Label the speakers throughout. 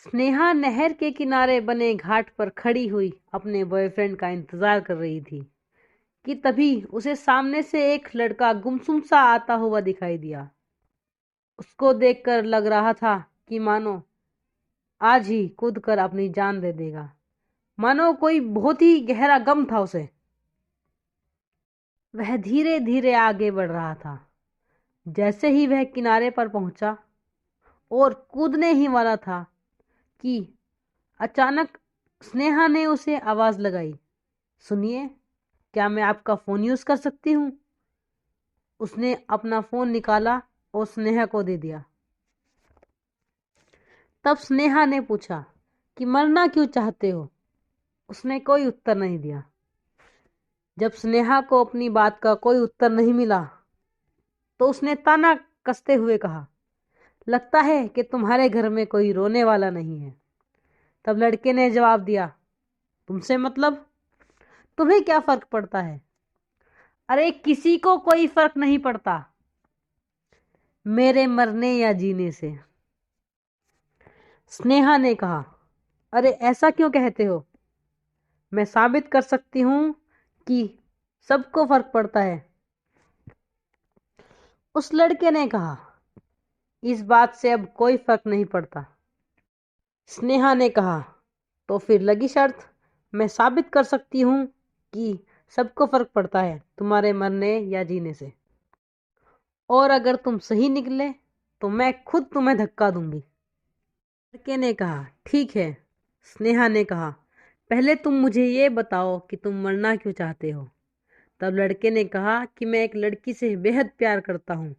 Speaker 1: स्नेहा नहर के किनारे बने घाट पर खड़ी हुई अपने बॉयफ्रेंड का इंतजार कर रही थी कि तभी उसे सामने से एक लड़का गुमसुम सा आता हुआ दिखाई दिया। उसको देखकर लग रहा था कि मानो आज ही कूद कर अपनी जान दे देगा। मानो कोई बहुत ही गहरा गम था उसे। वह धीरे धीरे आगे बढ़ रहा था। जैसे ही वह किनारे पर पहुंचा और कूदने ही वाला था कि अचानक स्नेहा ने उसे आवाज लगाई, सुनिए, क्या मैं आपका फोन यूज कर सकती हूँ? उसने अपना फोन निकाला और स्नेहा को दे दिया। तब स्नेहा ने पूछा कि मरना क्यों चाहते हो? उसने कोई उत्तर नहीं दिया। जब स्नेहा को अपनी बात का कोई उत्तर नहीं मिला तो उसने ताना कसते हुए कहा, लगता है कि तुम्हारे घर में कोई रोने वाला नहीं है। तब लड़के ने जवाब दिया, तुमसे मतलब? तुम्हें क्या फर्क पड़ता है? अरे किसी को कोई फर्क नहीं पड़ता मेरे मरने या जीने से। स्नेहा ने कहा, अरे ऐसा क्यों कहते हो? मैं साबित कर सकती हूं कि सबको फर्क पड़ता है। उस लड़के ने कहा, इस बात से अब कोई फर्क नहीं पड़ता। स्नेहा ने कहा, तो फिर लगी शर्त। मैं साबित कर सकती हूं कि सबको फर्क पड़ता है तुम्हारे मरने या जीने से। और अगर तुम सही निकले तो मैं खुद तुम्हें धक्का दूंगी। लड़के ने कहा, ठीक है। स्नेहा ने कहा, पहले तुम मुझे ये बताओ कि तुम मरना क्यों चाहते हो। तब लड़के ने कहा कि मैं एक लड़की से बेहद प्यार करता हूँ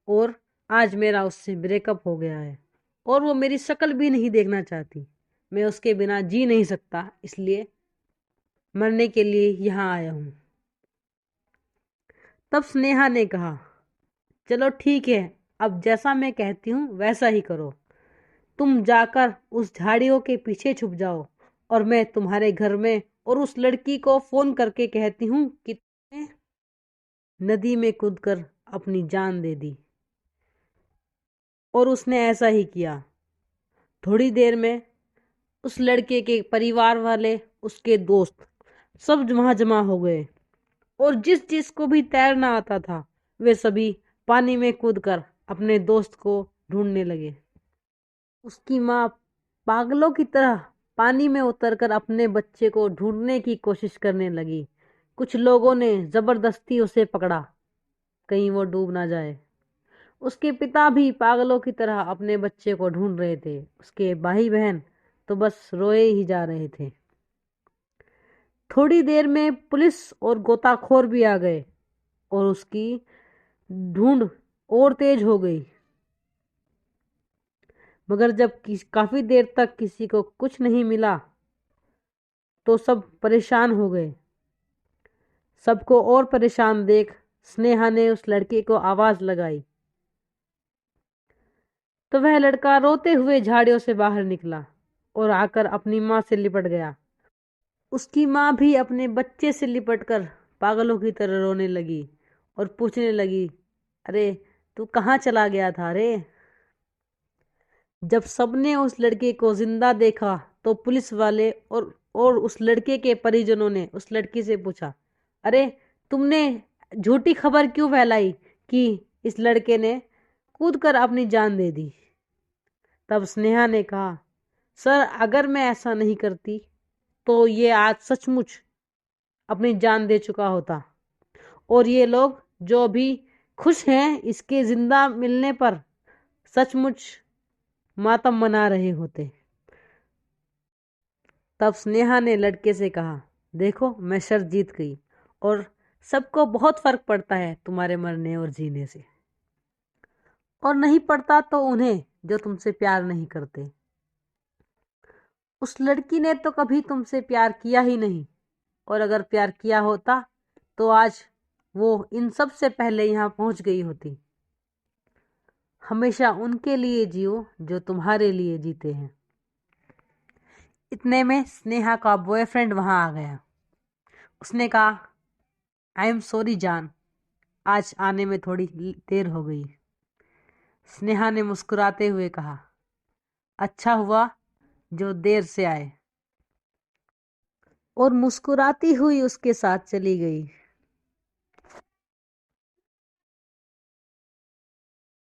Speaker 1: और आज मेरा उससे ब्रेकअप हो गया है और वो मेरी शक्ल भी नहीं देखना चाहती। मैं उसके बिना जी नहीं सकता, इसलिए मरने के लिए यहाँ आया हूँ। तब स्नेहा ने कहा, चलो ठीक है, अब जैसा मैं कहती हूँ वैसा ही करो। तुम जाकर उस झाड़ियों के पीछे छुप जाओ और मैं तुम्हारे घर में और उस लड़की को फोन करके कहती हूँ कि तुमने नदी में कूदकर अपनी जान दे दी। और उसने ऐसा ही किया। थोड़ी देर में उस लड़के के परिवार वाले, उसके दोस्त सब वहां जमा हो गए और जिस जिसको भी तैरना आता था वे सभी पानी में कूदकर अपने दोस्त को ढूंढने लगे। उसकी माँ पागलों की तरह पानी में उतरकर अपने बच्चे को ढूंढने की कोशिश करने लगी। कुछ लोगों ने जबरदस्ती उसे पकड़ा, कहीं वो डूब ना जाए। उसके पिता भी पागलों की तरह अपने बच्चे को ढूंढ रहे थे। उसके भाई बहन तो बस रोए ही जा रहे थे। थोड़ी देर में पुलिस और गोताखोर भी आ गए और उसकी ढूंढ और तेज हो गई। मगर जब काफी देर तक किसी को कुछ नहीं मिला तो सब परेशान हो गए। सबको और परेशान देख स्नेहा ने उस लड़के को आवाज लगाई तो वह लड़का रोते हुए झाड़ियों से बाहर निकला और आकर अपनी माँ से लिपट गया। उसकी माँ भी अपने बच्चे से लिपटकर पागलों की तरह रोने लगी और पूछने लगी, अरे तू कहाँ चला गया था रे? जब सबने उस लड़के को जिंदा देखा तो पुलिस वाले और उस लड़के के परिजनों ने उस लड़की से पूछा, अरे तुमने झूठी खबर क्यों फैलाई कि इस लड़के ने कूदकर अपनी जान दे दी? तब स्नेहा ने कहा, सर अगर मैं ऐसा नहीं करती तो ये आज सचमुच अपनी जान दे चुका होता और ये लोग जो भी खुश हैं इसके जिंदा मिलने पर सचमुच मातम मना रहे होते। तब स्नेहा ने लड़के से कहा, देखो मैं शर्त जीत गई और सबको बहुत फर्क पड़ता है तुम्हारे मरने और जीने से, और नहीं पड़ता तो उन्हें जो तुमसे प्यार नहीं करते। उस लड़की ने तो कभी तुमसे प्यार किया ही नहीं, और अगर प्यार किया होता तो आज वो इन सब से पहले यहाँ पहुंच गई होती। हमेशा उनके लिए जियो जो तुम्हारे लिए जीते हैं। इतने में स्नेहा का बॉयफ्रेंड वहां आ गया। उसने कहा, आई एम सॉरी जान, आज आने में थोड़ी देर हो गई। स्नेहा ने मुस्कुराते हुए कहा, अच्छा हुआ जो देर से आए, और मुस्कुराती हुई उसके साथ चली गई।